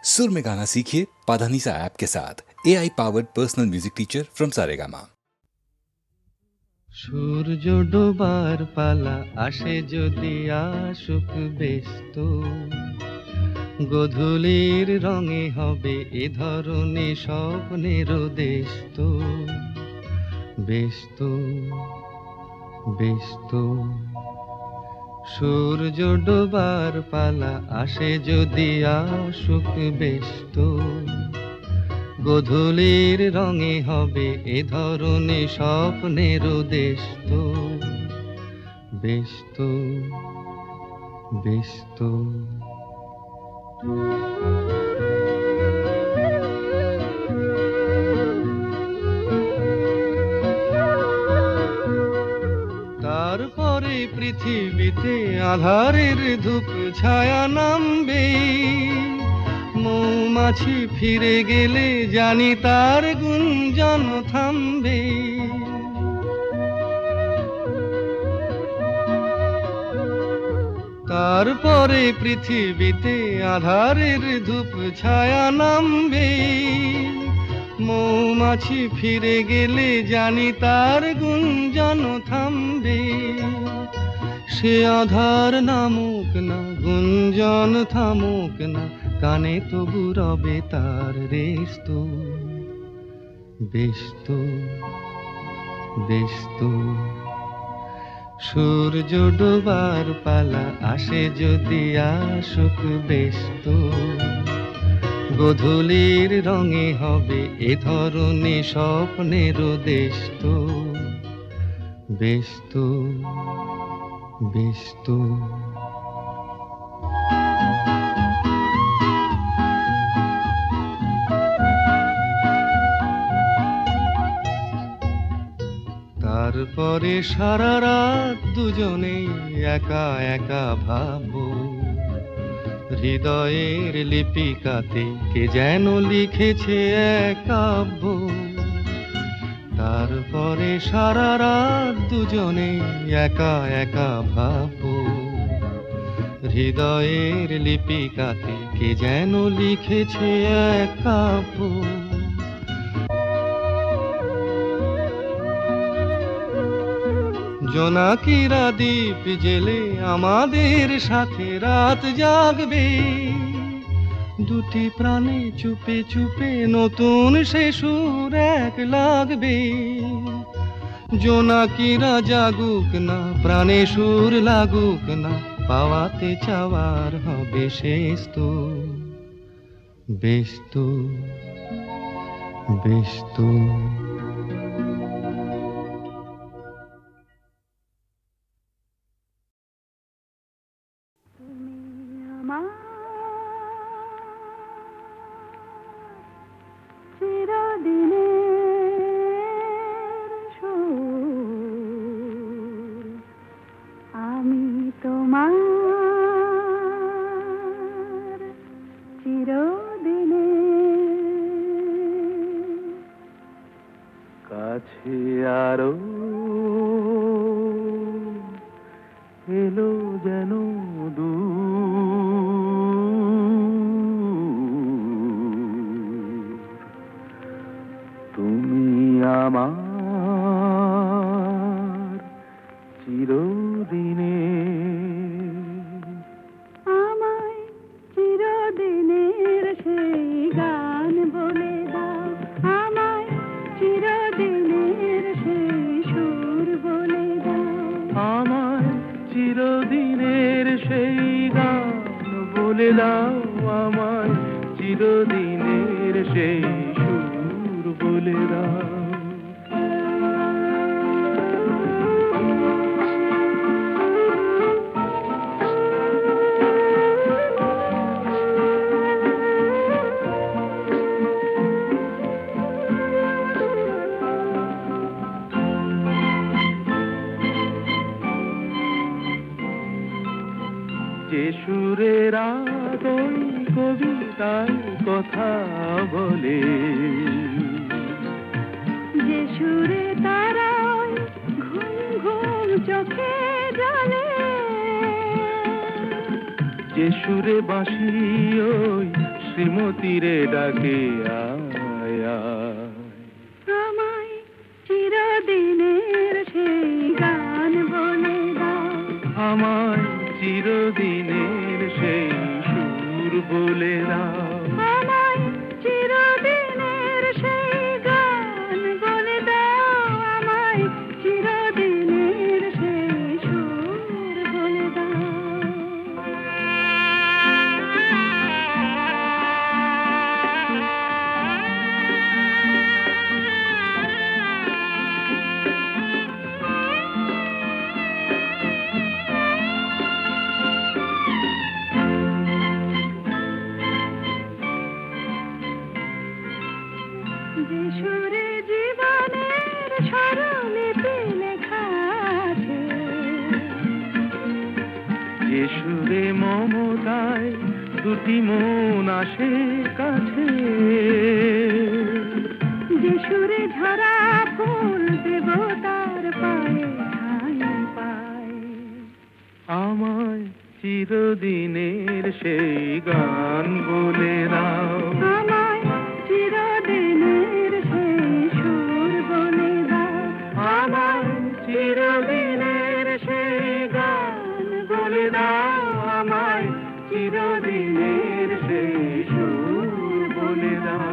सुर में गाना सीखिए पाधानीसा ऐप के साथ। AI powered personal music teacher from Saregama. সূর্য ডোবার পালা আসে যদি আসুক ব্যস্ত, গোধূলির রঙে হবে এ ধরনে স্বপ্নের দেশ তো। ব্যস্ত ব্যস্ত সূর্য ডোবার পালা আসে যদি আসুক ব্যস্ত, গোধূলির রঙে হবে এ ধরনে স্বপ্নের দেশ তো। ব্যস্ত ব্যস্ত তারপরে পৃথিবীতে আঁধারের ধূপ ছায়া নামবে, মৌমাছি ফিরে গেলে জানি তার গুঞ্জন থামবে। তারপরে পৃথিবীতে আঁধারের ধূপ ছায়া নামবে, মৌমাছি ফিরে গেলে জানি তার গুঞ্জন থামবে। সে আধার নামুক না, গুঞ্জন থামুক না, কানে তবু রবে তার রেশ তো। ব্যস্ত ব্যস্ত সূর্য ডোবার পালা আসে যদি আসুক ব্যস্ত, গোধূলির রঙে হবে এ ধরনে স্বপ্নের দেশ তো। ব্যস্ত ব্যস্ত তারপরে সারা রাত দুজনে একা একা ভাববো, হৃদয়ের লিপিকাতে কে যেন লিখেছে এক কাব্য। তারপরে সারা রাত দুজনে একা একা ভাববো, হৃদয়ের লিপিকাতে কে যেন লিখেছে এক কাব্য। জোনাকিরা দ্বীপ জেলে আমাদের সাথে রাত জাগবে, দুটি প্রাণে চুপে চুপে নতুন সে সুর এক লাগবে। জোনাকিরা জাগুক না, প্রাণে সুর লাগুক না, পাওয়াতে চাওয়ার হবে শেষ তো। ব্যস্ত ব্যস্ত কাছে আরো এলো যেন তুমি আমার চিরদিনে, আমায় চিরদিনের সেই গান বলে দাও, আমায় চিরদিনের সেই সুর বলে দাও, আমায় চিরদিনের সেই গান বলে দাও, আমায় চিরদিনের সেই সুর বলে দাও। যে সুরের ওই কবিতায় কথা বলে, যে সুরে তারা ঘুম ঘুম চোখে জলে, যে সুরে বাঁশি ওই শ্রীমতীরে ডাকে আয় আয়। আমায় চিরদিনের সেই গান বলে দাও, আমায় চিরদিনের সেই সুর বলে দাও। আমায় চিরদিনের সেই গান বলে দাও, আমায় চিরদিনের সেই সুর বলে দাও। যে সুরে জীবনের স্বরলিপি লেখা আছে, যে সুরে মমতায় দুটি মন আসে কাছে, যে সুরে ঝরা ফুল দেবতার পায়ে ঠাঁই পায়, আমায় চিরদিনের সেই গান বলে দাও। আমায় চিরদিনের সেই সুর বলে দাও, আমায় চিরদিনের সেই গান বলে দাও। আমায় চিরদিনের সেই সুর বলে দাও।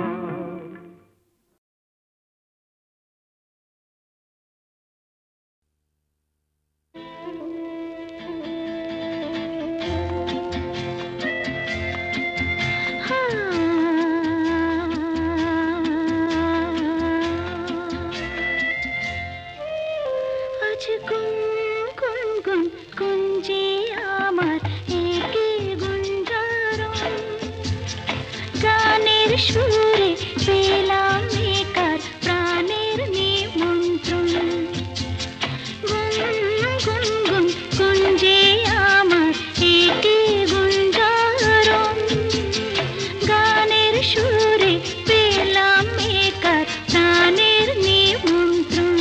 আজ গুন গুন গুন গুঞ্জে আমার একে গুঞ্জারণ, গানের সুরে পেলাম একার প্রাণের নিমন্ত্রণ। গুন গুন গুন গুঞ্জে আমার একে গুঞ্জারণ, গানের সুরে পেলাম একার প্রাণের নিমন্ত্রণ।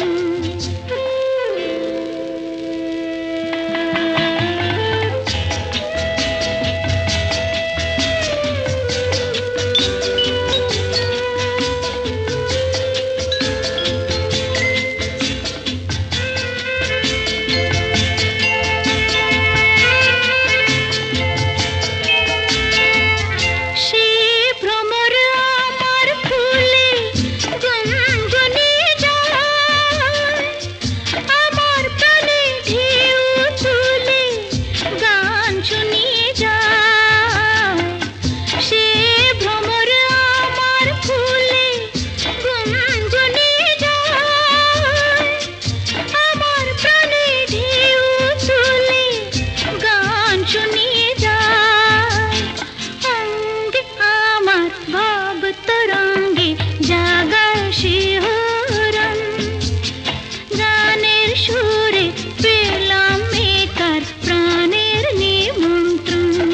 সে ভ্রমর আমার ফুলে গুনগুনে যায়, আমার প্রাণে ঢেউ তুলে গান শুনিয়ে যায়। সে ভ্রমর আমার ফুলে গুনগুনে যায়, আমার প্রাণে ঢেউ তুলে গান শুনিয়ে যায়। অঙ্গে আমার ভাব তরঙ্গে জাগায় শিহরণ, গানের সুরে পেলাম একার প্রাণের নিমন্ত্রণ।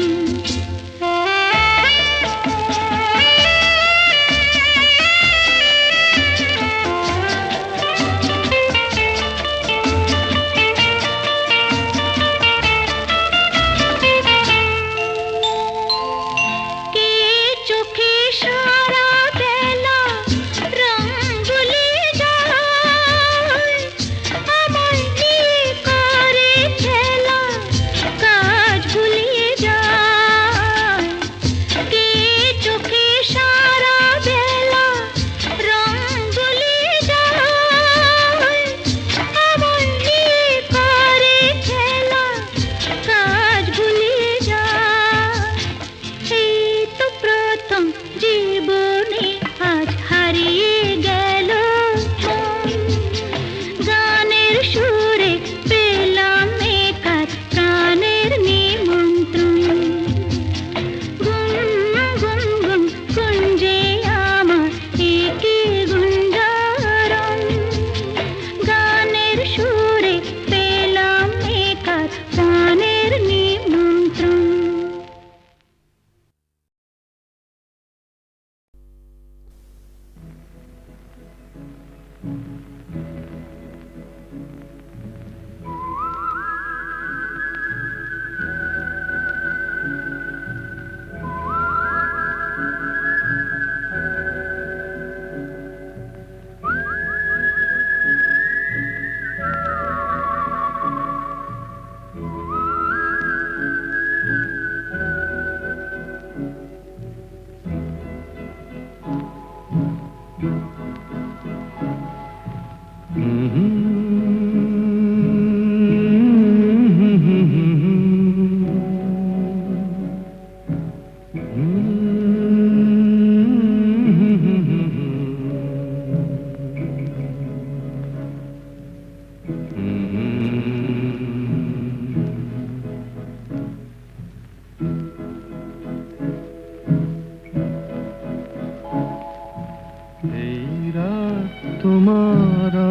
কে চোখে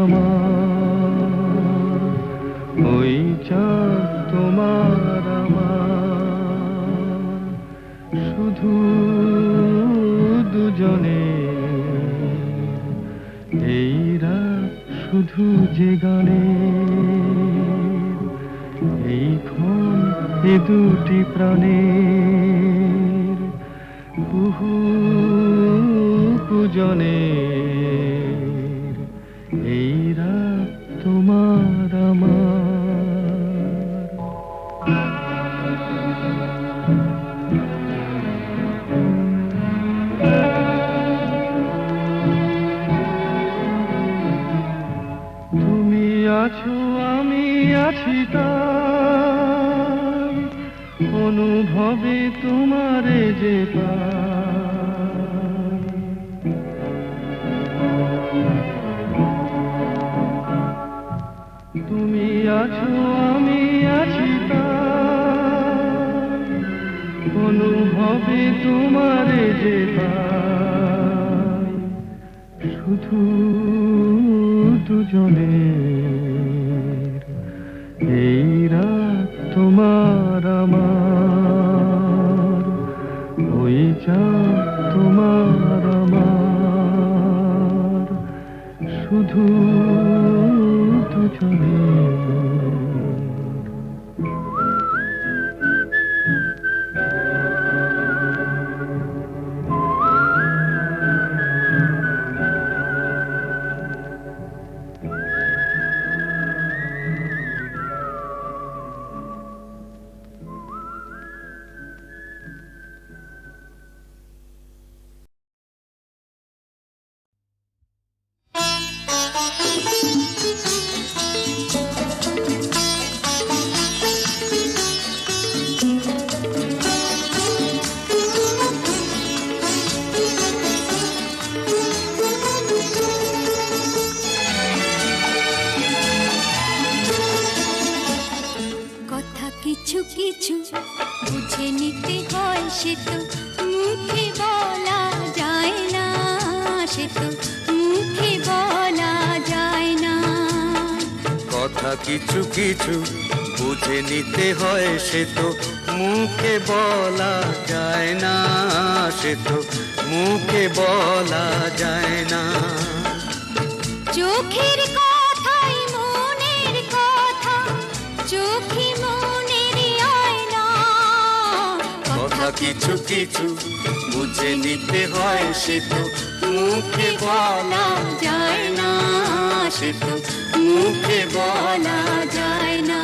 আমার ওই চাঁদ তোমার আমার শুধু দুজনে এই রাত শুধু যে গানে এই ক্ষণ এ দুটি প্রাণের বহু পূজনের এই রাত তোমার আমার তুমি আছো আমি আছি তাই অনুভবে তোমারে যে পাই। তুমি আছো আমি আছি তাই অনুভবে তোমারে যে পাই শুধু দুজনের এই রাত তোমার আমার ওই চাঁদ তোমার আমার শুধু দুজনের কথা কিছু কিছু বুঝে নিতে হয় সে তো মুখে বলা যায় না, সে তো মুখে বলা যায় না। কথা কিছু কিছু বুঝে নিতে হয় সে তো মুখে বলা যায় না, সে তো মুখে বলা যায় না। চোখের কথাই মনের কথা, চোখে মনের আয়না। কথা কিছু কিছু বুঝে নিতে হয় সে তো মুখে বলা যায় না, সে তো মুখে বলা যায় না।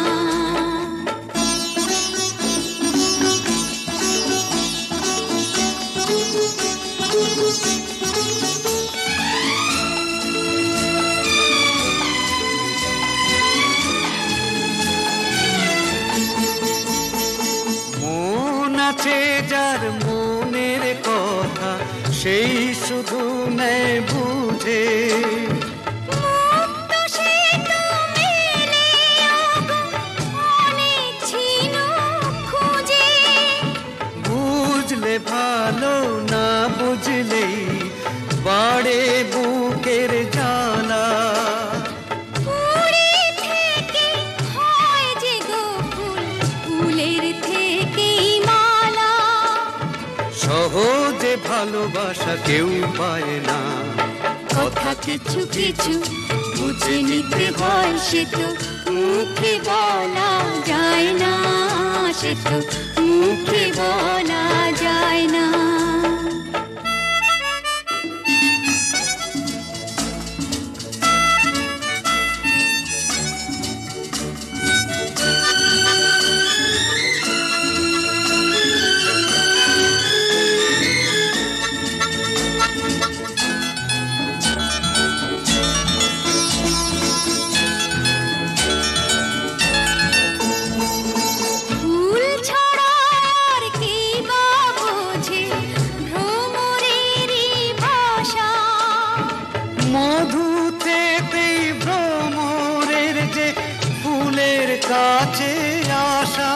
মন আছে যার মনের কথা সেই শুধু নেয় বুঝে, মুক্ত সে তো মেলে আগো অনেক ছিল খুঁজে। বুঝলে ভালো না বুঝলেই বাড়ে বুকের জ্বালা। ফুলের থেকে হয় যে গো ফুল, ফুলের থেকেই মালা। সহজে ভালোবাসা কেউ পায় না। কথা কিছু কিছু বুঝে নিতে হয় সে তো মুখে বলা যায় না, সে তো মুখে বলা যায় না। ফুল ছাড়া আর কি বা বোঝে ভ্রমরেরই ভাষা। মধুতে ভ্রমরের যে ফুলের কাছে আসা,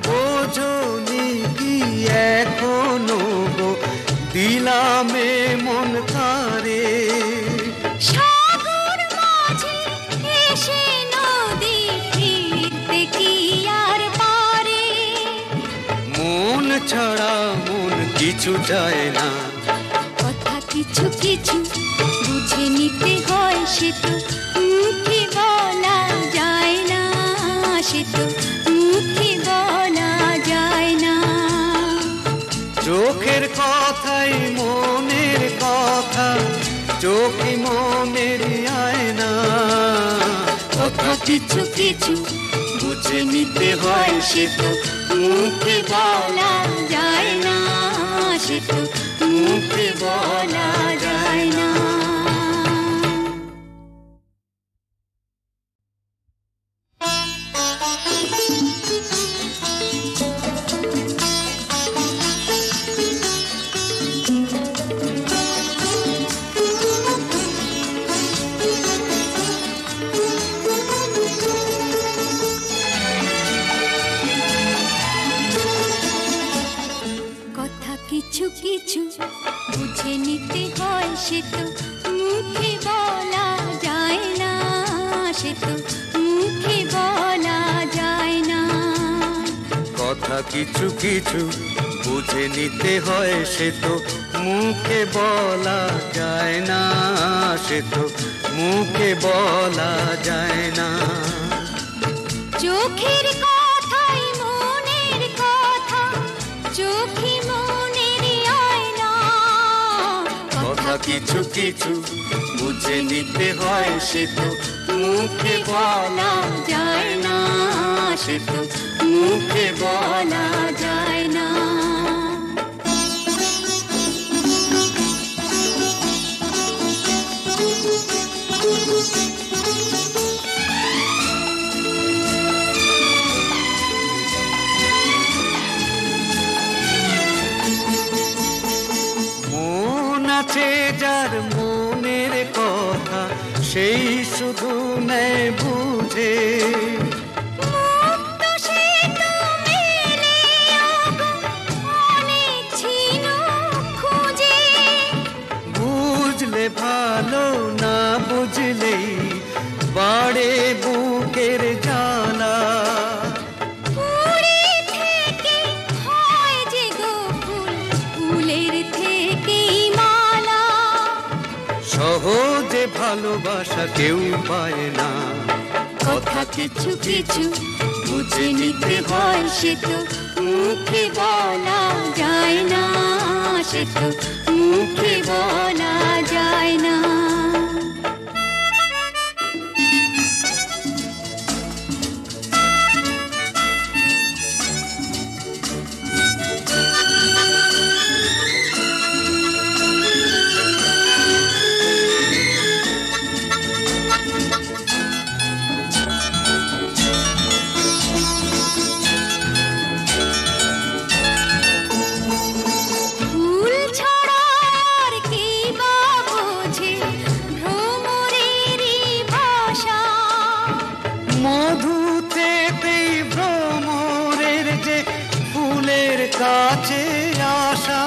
বোঝনি কি এখনো গো দিলামে মন তারে। সাগর ছাড়া মন কিছু চায় না। কথা কিছু কিছু বুঝে নিতে হয়, সে তো মুখে বলা যায় না, সে তো মুখে বলা যায় না। চোখের কথাই মনের কথা, চোখে মনের আয়না। কথা কিছু কিছু বুঝে নিতে হয়, সে তো মুখে বলা যায় না, সে তো মুখে বলা যায় না। কথা কিছু কিছু বুঝে নিতে হয়, সে তো মুখে বলা যায় না, সে তো মুখে বলা যায় না। কথা কিছু কিছু বুঝে নিতে হয়, সে তো মুখে বলা যায় না, সে তো মুখে বলা যায় না। চোখের কথাই মনের কথা, চোখে মনের আয়না। কথা কিছু কিছু বুঝে নিতে হয়, সে তো মুখে বলা যায় না, সে তো মুখে বলা যায় না। মন আছে যার মনের কথা, সেই শুধু নেয় বুঝে। মুক্ত সে তো মেলে ওগো অনেক ছিল খুঁজে। বুঝলে ভালো, না বুঝলেই বাড়ে বুকের জ্বালা। ফুলের থেকে হয় যে গো ফুল, ফুলের থেকেই মালা। সহজে ভালোবাসা কেউ পায় না। কথা কিছু কিছু বুঝে নিতে হয়, সে তো মুখে বলা যায় না, সে তো মুখে বলা যায় না। ফুল ছাড়া আর কি বা বোঝে ভ্রমরেরই ভাষা। মধুতেই ভ্রমরের যে ফুলের কাছে আসা।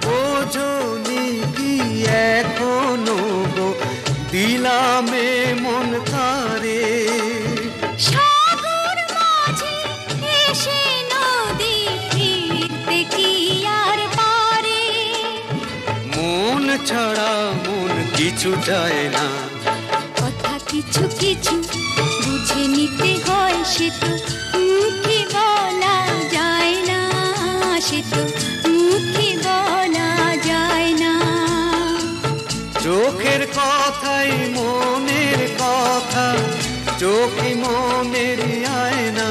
বোঝনি কি এখনো গো দিলামে মন তারে। সাগর মাঝে এসে নদী ফিরতে কি আর পারে। মন ছাড়া মন কিছু চায় না। কথা কিছু কিছু বুঝে নিতে হয়, সে তো মুখে বলা যায় না, সে তো মুখে বলা যায় না। চোখের কথাই মনের কথা, চোখে মনের আয়না।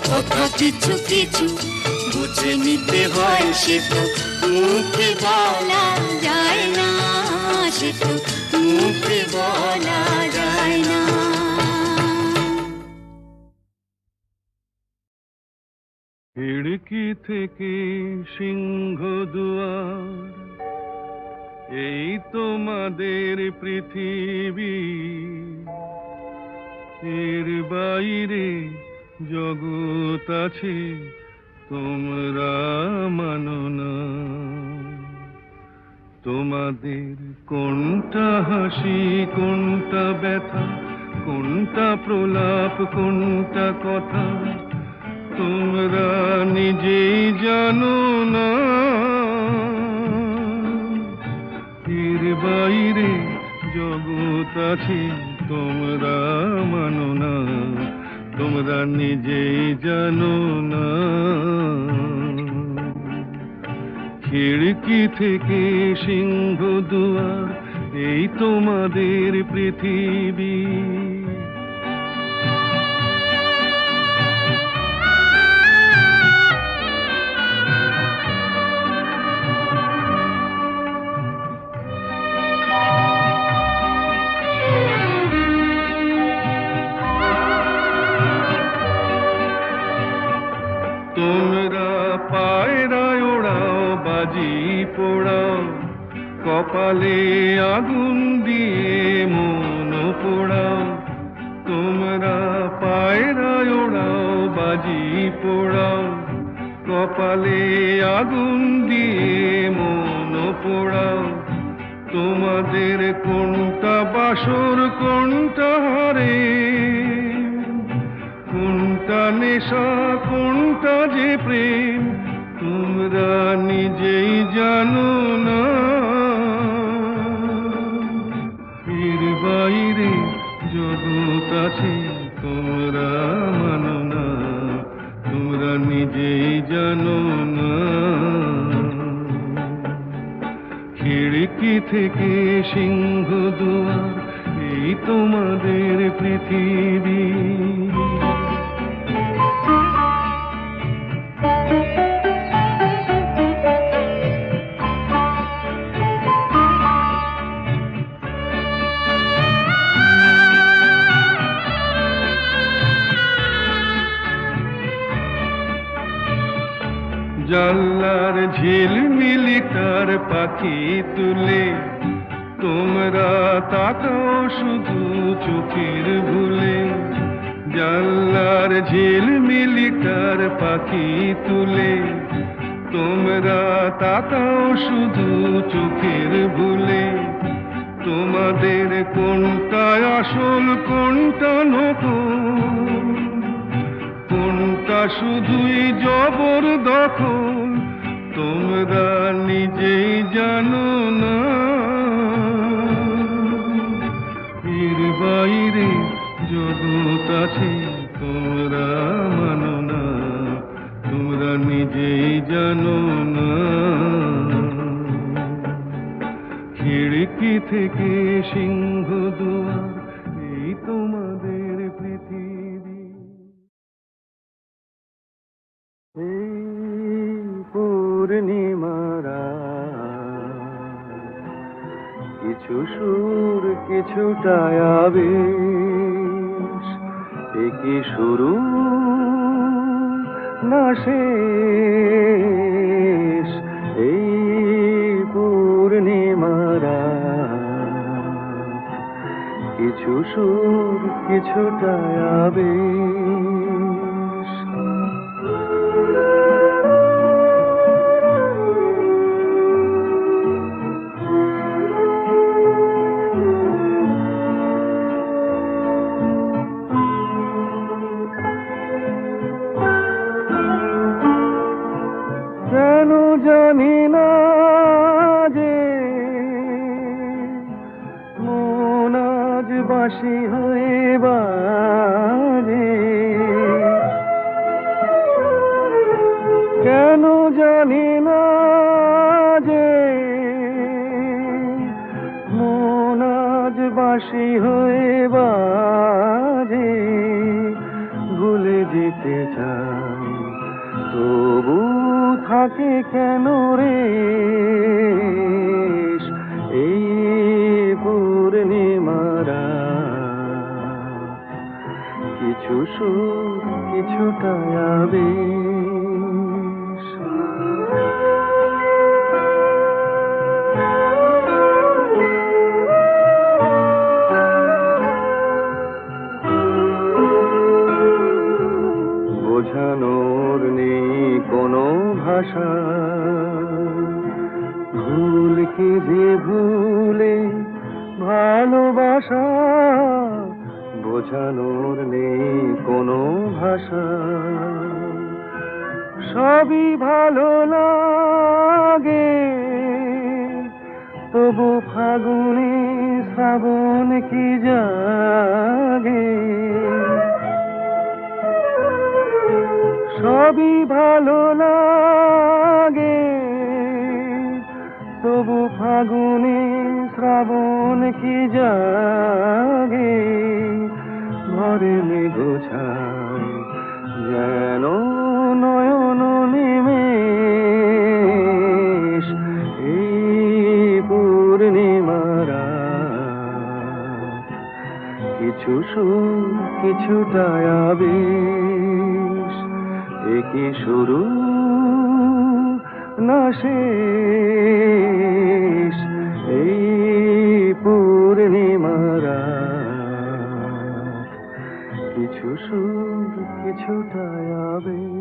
কথা কিছু কিছু বুঝে নিতে হয়, সে তো মুখে বলা যায় না, সে তো মুখে বলা যায় না। খিড়কি থেকে সিংহ দুয়ার, এই তোমাদের পৃথিবী। এর বাইরে জগৎ আছে, তোমরা মানো না। তোমাদের কোনটা হাসি, কোনটা ব্যথা, কোনটা প্রলাপ, কোনটা কথা, তোমরা নিজেই জানো না এর বাইরে জগৎ আছে তোমরা মানো না তোমরা নিজেই জানো না খিড়কি থেকে সিংহ দুয়ার এই তোমাদের পৃথিবী তোমরা পায়রায় ওড়াও বাজি পোড়াও কপালে আগুন দিয়ে মন পোড়াও তোমরা পায়রায় ওড়াও বাজি পোড়াও কপালে আগুন দিয়ে মন পোড়াও তোমাদের কোনটা বাসর কোনটা হারে কোনটা নেশা কোনটা যে প্রেম তোমরা নিজেই জানো না এর বাইরে জগৎ আছে তোমরা মানো না তোমরা নিজেই জানো না খিড়কি থেকে সিংহ দুয়ার এই তোমাদের পৃথিবী জানলার ঝিলমিলিটার পাখি তুলে তোমরা তাকাও শুধু চোখের ভুলে জানলার ঝিলমিলিটার পাখি তুলে তোমরা তাকাও শুধু চোখের ভুলে তোমাদের কোনটা আসল কোনটা নকল কোনটা শুধুই জবর দখল তোমরা নিজেই জানো না এর বাইরে জগৎ আছে তোমরা মানো না তোমরা নিজেই জানো না খিড়কি থেকে সিংহ দুয়ার এই তোমাদের পৃথিবী এই পূর্ণিমারা কিছু সুর কিছুটা আবেশ কি শুরু না শেষ এই পূর্ণিমারা কিছু সুর কিছুটা আবেশ কেন জানি না যে মন আজ বাঁশি হয়ে বাজে কেন জানি না যে মন আজ বাঁশি হয়ে বাজে ভুলে যেতে চাই তবু থাকে কেন রে এই পূর্ণিমারা কিছু সুর কিছুটা আবেশ বোঝানোর নেই কোনো ভাষা ভুল কি যে ভুলে ভালোবাসা বোঝানোর নেই কোনো ভাষা সবই ভালো লাগে তবু ফাগুনে শ্রাবণ কি জাগে সবই ভালো লাগে তবু ফাগুনে শ্রাবণ কি জাগে ভরে মেঘোছায় যেন নয়ন নিমেষ এই পূর্ণিমারা কিছু সুর কিছুটা আবেশ একই শুরু না শেষ এই পূর্ণিমারা কিছু সুর কিছুটা আবেশ